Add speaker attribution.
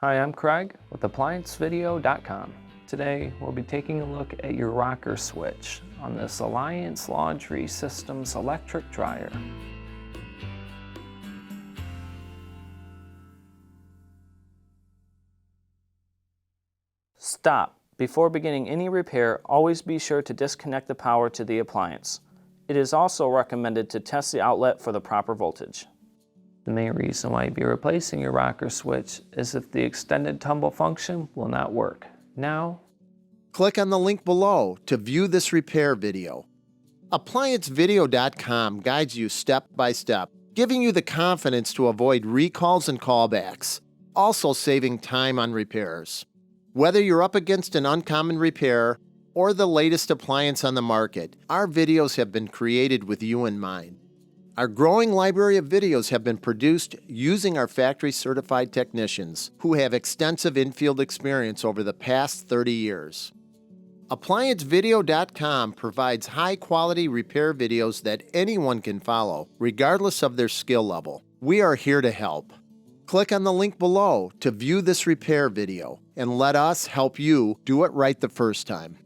Speaker 1: Hi, I'm Craig with ApplianceVideo.com. Today we'll be taking a look at your rocker switch on this Appliance Laundry Systems electric dryer. Stop. Before beginning any repair, always be sure to disconnect the power to the appliance. It is also recommended to test the outlet for the proper voltage. The main reason why you'd be replacing your rocker switch is if the extended tumble function will not work. Now,
Speaker 2: click on the link below to view this repair video. ApplianceVideo.com guides you step by step, giving you the confidence to avoid recalls and callbacks, also saving time on repairs. Whether you're up against an uncommon repair or the latest appliance on the market, our videos have been created with you in mind. Our growing library of videos have been produced using our factory-certified technicians who have extensive infield experience over the past 30 years. ApplianceVideo.com provides high-quality repair videos that anyone can follow, regardless of their skill level. We are here to help. Click on the link below to view this repair video and let us help you do it right the first time.